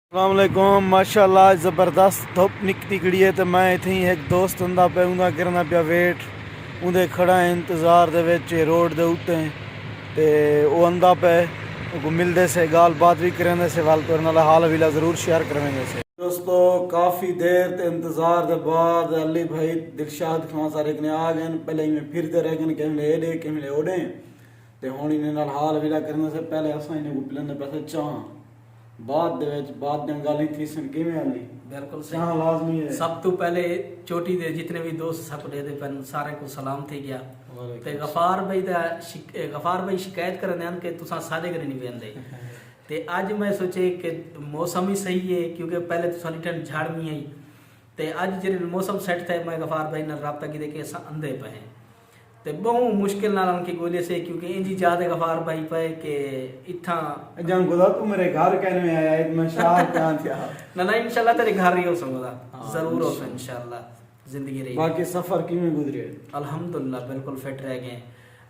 अस्सलामुअलैकुम माशाल्लाह ज़बरदस्त धुप निकली खड़ी है। तो मैं इत्थे ही एक दोस्त हुंदा पे उंदा करना पिया वेट उंदे खड़ा है इंतज़ार दे विच रोड दे उत्ते ते वो आंदा पे को मिलदे से गाल बात भी करेंदे से वाल तो नाल हाल विला ज़रूर शेयर करेंगे से। दोस्तों काफ़ी देर ते इंतज़ार दे बाद अली भाई दिलशाद खान सारे कने आ गए। पहले ही में फिरते रह गए किमले एडे किमले ओडे ते हुण इन्हां नाल हाल विला करने से पहले असां इन्हें को पिलांदे पैसे चाह बाद गाली थी सन किवें आली बिल्कुल चाह लाजमी है। सब तो पहले चोटी दे जितने भी दोस्त सकड़े दे पन सारे को सलाम थी गया ते गफार भाई शिकायत करने आन के तुसा सादे करे नहीं वेंदे ते आज मैं सोचे कि मौसम ही सही है क्योंकि पहले तो सलीटन झाड़मी आई ते आज जे मौसम सेट थे मैं गफार भाई नाल राब्ता की देखे असा अंधे पे ते बहु मुश्किल नाल उनकी गोली से क्योंकि इंजी ज्यादा गफार भाई पे के इथा जन गुदा तू मेरे घर कहने में आया है मैं शाह प्यान था ना इंशाल्लाह तेरे घर ही हो सकदा जरूर हो इंशाल्लाह जिंदगी रही। बाकी सफर किवें गुजरे? अल्हम्दुलिल्लाह बिल्कुल फिट रह गए।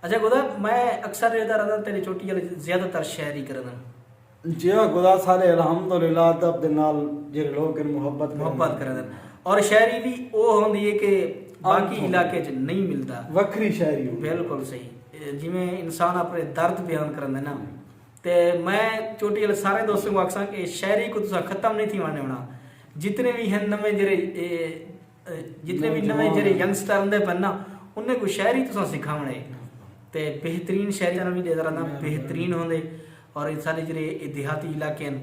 अच्छा गुदा मैं अक्सर रहता रहता तेरी चोटी वाले ज्यादातर शायरी करना जी गुदा सारे अल्हम्दुलिल्लाह तब दे नाल जे लोग मोहब्बत करना और शायरी भी वो होंदी है कि बाकी इलाके च नहीं मिलता वखरी शायरी बिल्कुल सही जिवें इंसान अपने दर्द बयान करंदा ना ते मैं चोटी वाले सारे दोस्तों को आखसा कि शायरी को तुसा खत्म नहीं थी माने होना जितने भी हैं नवे जरे यंगस्टर आंदे पन ना उन्हें को शायरी तुसा सिखावणे ते बेहतरीन शायरी भी देदा रहना बेहतरीन होंदे और इन सारे जरे देहाती इलाके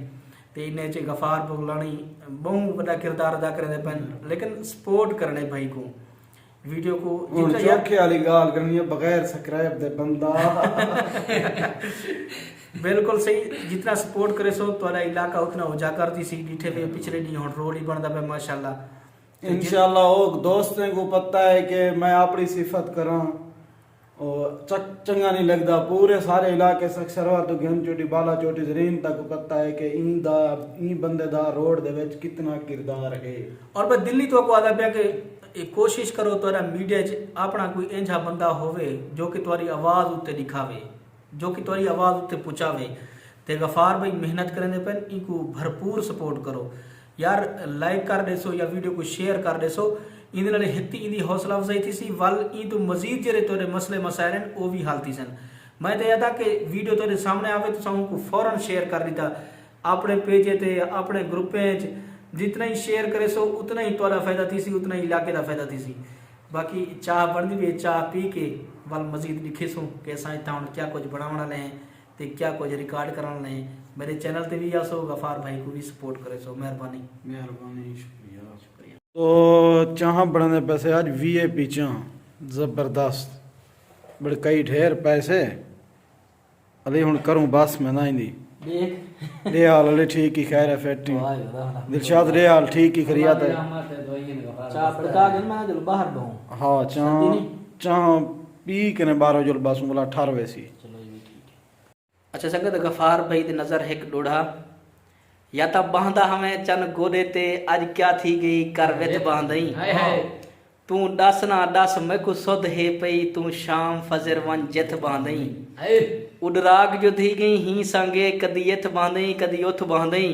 ते इन्हें च गफार बुगलानी बहु बड़ा किरदार अदा करदे पन लेकिन सपोर्ट करने भाई को वीडियो को चौके वाली गाल करनी है बगैर सब्सक्राइब दे बंदा बिल्कुल सही जितना सपोर्ट करे सो तोरा इलाका उतना उजा करती सी डिठे पे पिछले दी हुन रोड ही बनदा पे माशाल्लाह इंशाल्लाह ओ दोस्तों को पता है कि मैं अपनी सिफत करा और चंगा नहीं लगता पूरे सारे इलाके सक्सरवा तो गन चोटी बाला चोटी जरीन तक पता है कि ई बंदे दा रोड दे विच कितना किरदार है। और मैं दिल्ली तो को आदा पे कि कोशिश करो तोरा मीडिया च अपना कोई इंजा बंदा होवे जो कि तुम्हारी आवाज़ उत्ते दिखावे जो कि तुम्हारी आवाज़ उत्ते पहुंचावे ते गफार भाई मेहनत करेंदे पन इनको भरपूर सपोर्ट करो यार लाइक कर देसो या वीडियो को शेयर कर देसो इन नाल हित्ती इंदी हौसला अफजाई थी सी वल ई तो मजीद जरे तोरे मसले मसाइल हैं वो भी हल थी सन। मैं तो याद कि वीडियो तोरे सामने आवे तो उनको फौरन शेयर कर दीता अपने पेजे ते अपने ग्रुपें जितना ही शेयर करे सो उतना ही तोरा फायदा थी सी उतना ही इलाके का फायदा थी सी। बाकी चाह बनती भी चाह पी के वल मजीद लिखे सो कि असा इतना हम क्या कुछ बनाने वाले हैं तो क्या कुछ रिकॉर्ड कराने वाले हैं मेरे चैनल पे भी आ सो गफार भाई को भी सपोर्ट करे सो मेहरबानी शुक्रिया। तो चाह बढ़ने पैसे आज VIP चाह जबरदस्त बड़े कई ढेर पैसे अली हुन करूं बस मैं ना इंदी ले हाल अली ठीक ही खैर है फैटी दिलशाद ले हाल ठीक ही खरिया है चाह पड़का गन मैं जल बाहर दो हां चाह पी कने 12 जुल बस बोला 18 वैसी चलो ये ठीक है। अच्छा संगत गफार भाई दे नजर एक डोढ़ा या तब बांधा हमें चन गोदे ते आज क्या थी गई कर वित बांधई तू दस ना दस मैं को सुध है पई तू शाम फजर वन जित बांधई उडराग जो थी गई ही संगे कदी यथ बांधई कदी उथ बांधई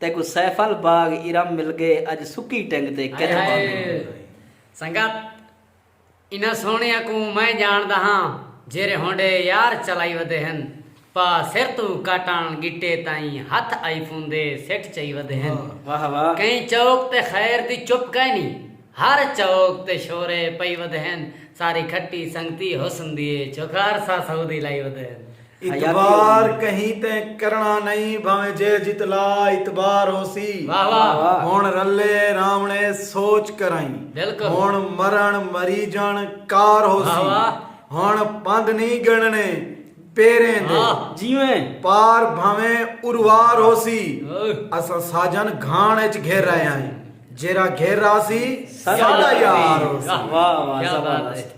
ते को सैफल बाग इरम मिल गए आज सुकी टंग ते कित बांधई। संगत इना सोनिया को मैं जानदा हां जेरे होंडे यार चलाई वदे हन पा सिर तू काटान गिट्टे ताई हाथ आई फूंदे सेठ चई वदे हन वाह वाह कहीं चौक ते खैर दी चुप कहनी हर चौक ते शोरे पई वदे हन सारी खट्टी संगती हुस्न दिए चोखार सा सऊदी लाई वदे हन इतबार कहीं ते करना नहीं भावे जे जितला इतबार होसी वाह वाह हुण रले रावणे सोच कराई बिल्कुल हुण मरण मरी जण कार होसी वाह हुण पंध नहीं गणने पेरे दे जीवें पार भावे उरवार होसी असा साजन घाण च घेर रहे हैं जेरा घेर रासी साडा यार होसी। वाह वाह क्या बात है। जबरदस्त।